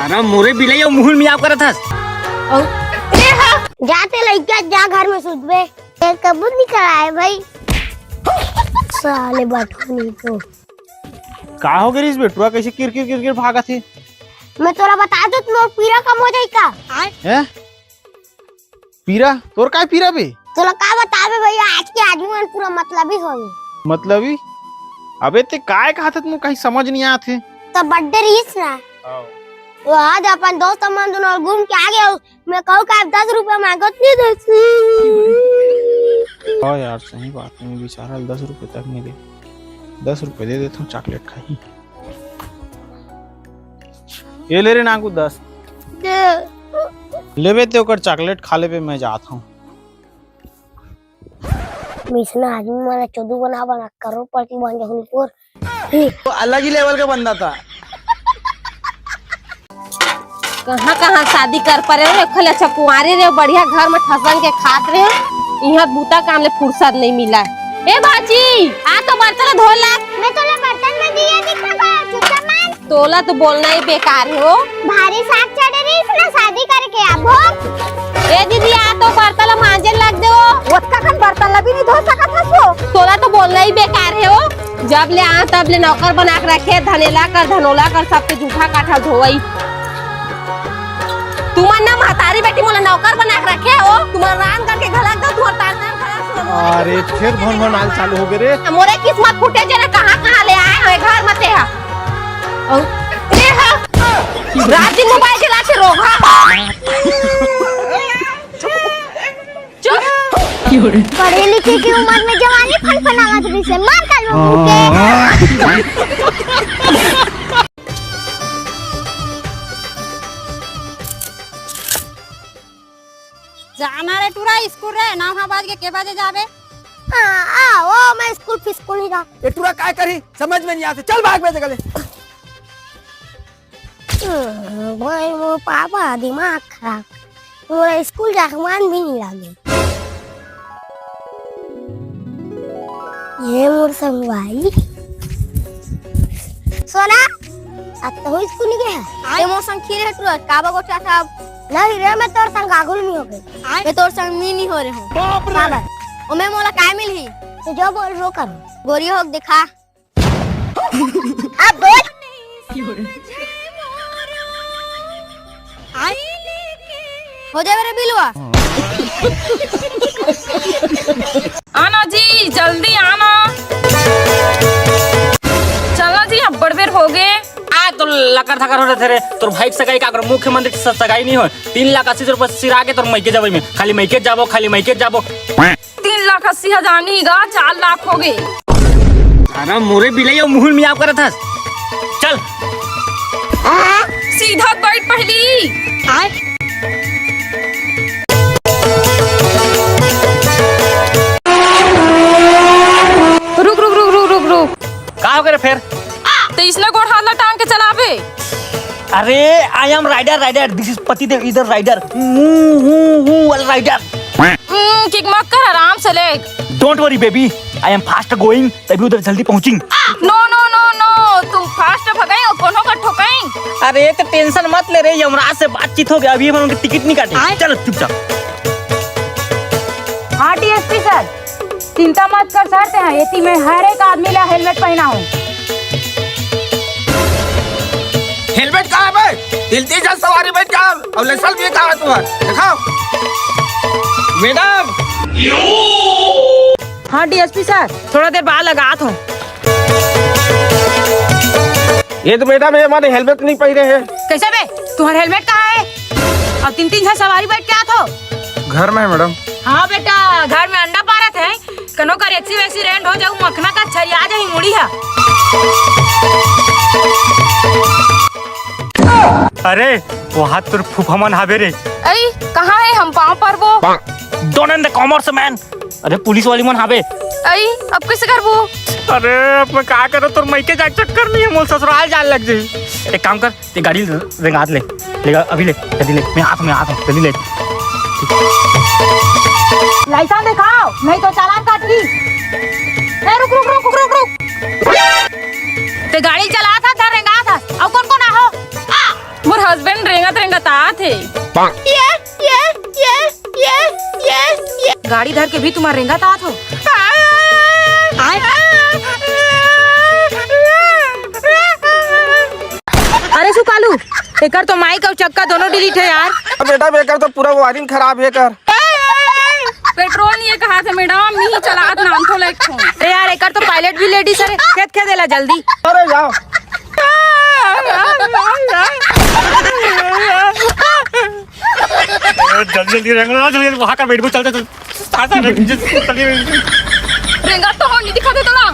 अरे मोरे बिलाई और मुहुल मियाव करत हस। जाते लइका जा घर में सुतबे। कबूत निकल आए भाई। साले बटनी तो का हो गई इस बेटुआ कैसे किर भागा थे। मैं तोरा बता दू तोर पीरा कम हो जाई का। हैं पीरा तोर का पीरा बे। तोला का बतावे भैया आज के आदमी मन पूरा मतलब ही होई। मतलब ही अबे ते काय कहत मु कहीं समझ नहीं आथे। तो बर्थडे रहीस ना वो आज अपन दोस्त मन दोनों घूम के आ गए। मैं कहूं का 10 रुपए मांगत नहीं देसी। हां यार सही बात है बेचारा 10 रुपए तक नहीं दे। 10 रुपए दे देता हूँ चॉकलेट खाई। ये ले रे नाकू 10 लेवे ते ओकर चॉकलेट खा ले पे मैं जाता हूँ। मिसना आदमी मारा चोदू बना करोड़पति बन जाऊं पूर। तो अलग ही लेवल का बंदा था। कहाँ शादी कर पा रहे हो खले अच्छा कुंवारे रहे बढ़िया घर में ठसन के खात रहे। यहाँ बूता काम ले फुर्सत नहीं मिला। ए बाजी आ तो बर्तन धो ला। मैं तोला बर्तन में दिया दिखा चुपचाप मान। तोला तो बोलना ही बेकार है। हो भारी साग चढ़े रही ना शादी करके अब। ए दीदी आ तो बर्तन मांजे लग दो। उसका खन बर्तन लगी नहीं धो सकत हसो। तोला तो बोलना ही बेकार है। हो जब ले आ तब ले नौकर बना के रखे धनेला कर धनोला कर सबके जूठा काठा धोई। तुम्हार ना महतारी बेटी मोला नौकर बना के रखे हो। तुम्हार रान करके घलक दो तुम्हार तार अरे फिर भन आल चालू हो गए रे। मोरे किस्मत फूटे जना कहां ले आए हैं घर मते है। रात दिन मोबाइल चला के रोगा। चुप पढ़े लिखे की उम्र में जवानी फनफनावत रही से मार कर जाना रे टूरा स्कूल रे 9 बजे के बजे जावे। ओ मैं स्कूल नहीं जा। ये टूरा काय करी समझ में नहीं आते। चल भाग बे जगह ले। भाई वो पापा दिमाग खराब। वो स्कूल जाके मन भी नहीं लगे। ये मोर संगवारी सोना अब तो स्कूल नहीं गया। ये मोर संग खीरे टूरा काबा गोटा था। नहीं रे मैं तोर संग आगुल नहीं हो गई। मैं तोर संग मी नहीं हो रहे हूं। बाबा ओ मैं मोला काय मिलही। तो जो बोल रो करो। गोरी होक दिखा। अब बोल। हो जाए रे बिलवा। आना जी जल्दी आना। चलो जी अब बड़ बेर हो गए। आ तो लकर थकर हो रहे थे रे। तोर भाई सगाई का कर मुख्यमंत्री से सगाई नहीं हो। 3,80,000 रुपए सिरा के तोर मैके जाबे में खाली मैके जाबो 3,80,000 नहीं गा 4 लाख हो गए। अरे मोरे बिलाई और मुहुल मियाव करत हस। चल सीधा बैठ पहली। रुक रुक रुक रुक रुक रुक। का हो गए फिर। तो इसने गोड़ हाथ टांग के चलावे। अरे I am rider this is पतिदेव इधर राइडर वाला राइडर। किक मत कर आराम से ले। Don't worry baby I am fast going तभी उधर जल्दी पहुंचिंग। नो नो नो नो तुम फास्ट भगाई और कोनो का ठोकाई। अरे तो टेंशन मत ले रे यमराज से बातचीत हो गया अभी हम उनकी टिकट नहीं काटे। चल चुपचाप। हाँ डीएसपी सर चिंता मत कर सकते हैं। ये में हर एक आदमी ला हेलमेट पहना हो। हेलमेट कहाँ है भाई। दिलती जल सवारी बैठ जा और लाइसेंस भी कहाँ है तुम्हारा दिखाओ मैडम। हाँ डीएसपी सर थोड़ा देर बाद लगा तो। ये तो मैडम है हमारे हेलमेट नहीं पहने हैं। कैसे बे तुम्हारा हेलमेट कहाँ है। और 3-3 जन सवारी बैठ के आत हो। घर में है मैडम। हाँ बेटा घर में अंडा पा रहे थे। कनो कर एक्सीडेंट हो जाऊ मखना का छरिया जाही मुड़ी है। अरे वो हाथ तुर फुफमन हावे रे। अरे कहाँ है हम पाँव पर वो। Don't in the commerce man. अरे पुलिस वाली मन हावे। अरे अब कैसे कर वो। अरे अब मैं क्या करूं तोर मैके जा चक्कर नहीं है मोल ससुराल जान लग जाई। एक काम कर ते गाड़ी रेंगात ले लेगा अभी ले जल्दी ले। मैं आता हूं जल्दी ले। लाइसेंस दिखाओ नहीं तो चालान काट ली। रुक रुक रुक रुक रुक। ते गाड़ी चला था रेंगा था और कौन कौन हो। मोर हस्बैंड रेंगत रेंगत आते गाड़ी धर के भी तुम्हारे रेंगत आत हो। अरे सुकालू एकर तो माइक और चक्का दोनों डिलीट है यार। बेटा बेकर तो पूरा वायरिंग खराब है कर। पेट्रोल नहीं कहा था मैडम नहीं चलात नाम तो लाइक छो। अरे यार एकर तो पायलट भी लेडीज है। खेत खेत देला जल्दी। अरे जाओ जल्दी जल्दी जल्दी वहाँ का बैठ को चलते रेंगत तो हो नहीं दिखा दे तोला।